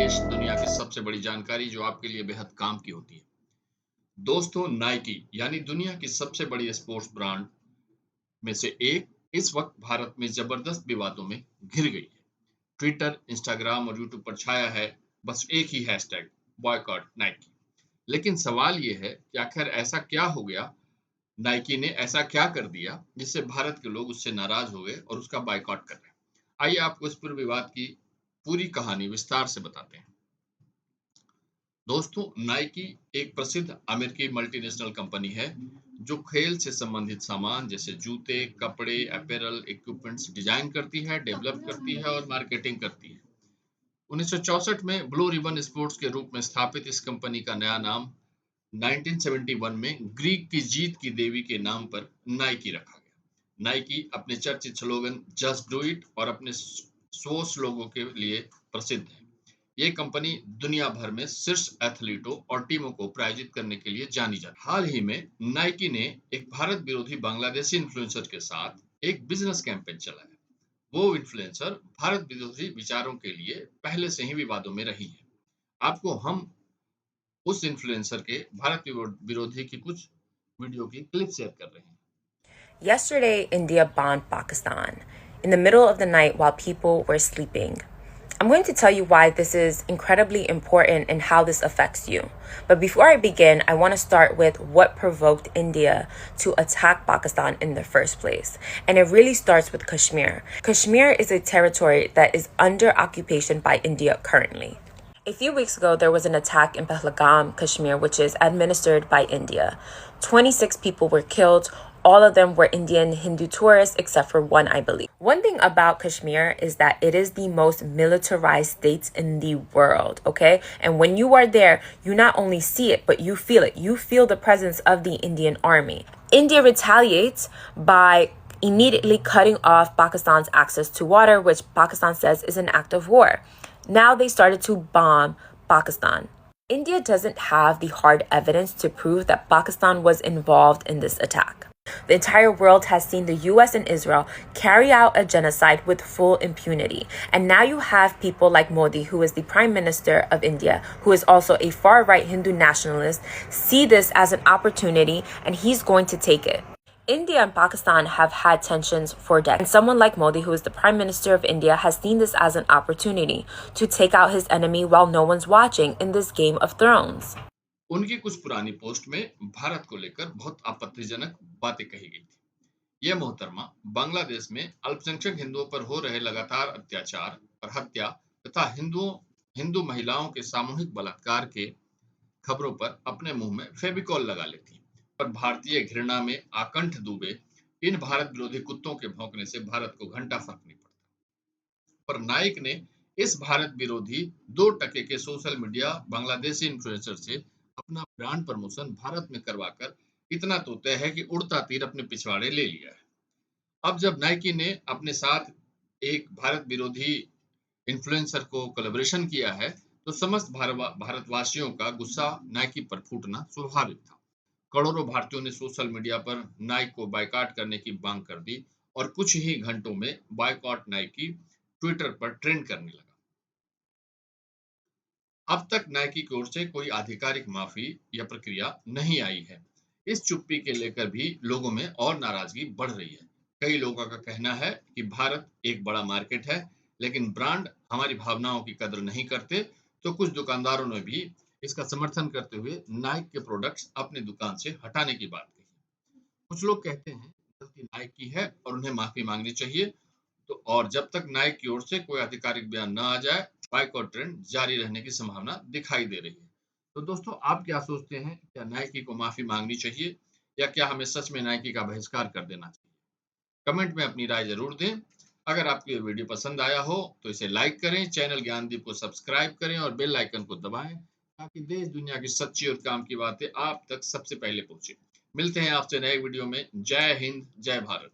पेश दुनिया की सबसे बड़ी जानकारी जो आपके लिए बेहद काम की होती है। दोस्तों, नाइकी यानी दुनिया की सबसे बड़ी स्पोर्ट्स ब्रांड में से एक इस वक्त भारत में जबरदस्त विवादों में घिर गई है। ट्विटर, इंस्टाग्राम और यूट्यूब पर छाया है बस एक ही हैशटैग, बॉयकॉट नाइकी। लेकिन सवाल ये है कि आखिर ऐसा क्या हो गया, नाइकी ने ऐसा क्या कर दिया जिससे भारत के लोग उससे नाराज हो गए और उसका बायकॉट कर रहे हैं। आइए आपको इस पूरे विवाद की पूरी कहानी विस्तार से बताते हैं। दोस्तों, नाइकी एक प्रसिद्ध अमेरिकी मल्टीनेशनल कंपनी है जो खेल से संबंधित सामान जैसे जूते, कपड़े, अपैरल, इक्विपमेंट्स डिजाइन करती है, डेवलप करती है और मार्केटिंग करती है। 1964 में ब्लू रिबन स्पोर्ट्स के रूप में स्थापित इस कंपनी का नया नाम 1971 में ग्रीक की जीत की देवी के नाम पर नाइकी रखा गया। नाइकी अपने चर्चित स्लोगन जस्ट डू इट और अपने स्वोश लोगों के लिए प्रसिद्ध है। ये कंपनी दुनिया भर में शीर्ष एथलीटों और टीमों को प्रायोजित करने के लिए जानी जाती है। हाल ही में नाइकी ने एक भारत विरोधी बांग्लादेशी इन्फ्लुएंसर के साथ एक बिजनेस कैंपेन चलाया। वो इन्फ्लुएंसर भारत विरोधी विचारों के लिए पहले से ही विवादों में रही है। आपको हम उस इन्फ्लुएंसर के भारत विरोधी की कुछ वीडियो की क्लिप शेयर कर रहे हैं। Yesterday, India bombed Pakistan in the middle of the night while people were sleeping. I'm going to tell you why this is incredibly important and how this affects you. But before I begin, I want to start with what provoked India to attack Pakistan in the first place. And it really starts with Kashmir. Kashmir is a territory that is under occupation by India currently. A few weeks ago, there was an attack in Pahalgam, Kashmir, which is administered by India. 26 people were killed. All of them were Indian Hindu tourists, except for one, I believe. One thing about Kashmir is that it is the most militarized state in the world, okay? And when you are there, you not only see it, but you feel it. You feel the presence of the Indian army. India retaliates by immediately cutting off Pakistan's access to water, which Pakistan says is an act of war. Now they started to bomb Pakistan. India doesn't have the hard evidence to prove that Pakistan was involved in this attack. The entire world has seen the US and Israel carry out a genocide with full impunity. And now you have people like Modi, who is the Prime Minister of India, who is also a far-right Hindu nationalist, see this as an opportunity and he's going to take it. India and Pakistan have had tensions for decades. And someone like Modi, who is the Prime Minister of India, has seen this as an opportunity to take out his enemy while no one's watching in this Game of Thrones. उनकी कुछ पुरानी post में भारत को लेकर बहुत आपत्तिजनक बातें कही गई थी। यह मोहतरमा बांग्लादेश में अल्पसंख्यक हिंदुओं पर हो रहे लगातार अत्याचार और हत्या तथा हिंदू महिलाओं के सामूहिक बलात्कार के खबरों पर अपने मुंह में फेविकॉल लगा लेती और भारतीय घृणा में आकंठ डूबे इन भारत विरोधी कुत्तों के भौंकने से भारत को घंटा फर्क नहीं पड़ता। पर नाइक ने इस भारत विरोधी 2 टके के सोशल मीडिया बांग्लादेशी इन्फ्लुएंसर से अपना ब्रांड प्रमोशन भारत में करवाकर इतना तो तय है कि उड़ता तीर अपने पिछवाड़े ले लिया है। अब जब नाइकी ने अपने साथ एक भारत विरोधी इन्फ्लुएंसर को कोलैबोरेशन किया है, तो समस्त भारतवासियों का गुस्सा नाइकी पर फूटना स्वाभाविक था। करोड़ों भारतीयों ने सोशल मीडिया पर नाइक को बायकॉट करने की मांग कर दी और कुछ ही घंटों में बायकॉट नाइकी ट्विटर पर ट्रेंड करने लगा। अब तक नाइकी की ओर से कोई आधिकारिक माफी या प्रक्रिया नहीं आई है। इस चुप्पी के लेकर भी लोगों में और नाराजगी बढ़ रही है। कई लोगों का कहना है कि भारत एक बड़ा मार्केट है, लेकिन ब्रांड हमारी भावनाओं की कदर नहीं करते। तो कुछ दुकानदारों ने भी इसका समर्थन करते हुए नाइक के प्रोडक्ट्स अपनी दुकान से हटाने की बात कही। कुछ लोग कहते हैं गलती नाइक की है और उन्हें माफी मांगनी चाहिए। तो और जब तक नाइक की ओर से कोई आधिकारिक बयान न आ जाए, बायकॉट ट्रेंड जारी रहने की संभावना दिखाई दे रही है। तो दोस्तों, आप क्या सोचते हैं? क्या नाइकी को माफी मांगनी चाहिए या क्या हमें सच में नाइकी का बहिष्कार कर देना चाहिए? कमेंट में अपनी राय जरूर दें। अगर आपको ये वीडियो पसंद आया हो तो इसे लाइक करें, चैनल ज्ञानदीप को सब्सक्राइब करें और बेल आइकन को दबाएं ताकि देश दुनिया की सच्ची और काम की बातें आप तक सबसे पहले पहुंचे। मिलते हैं आपसे नए वीडियो में। जय हिंद, जय भारत।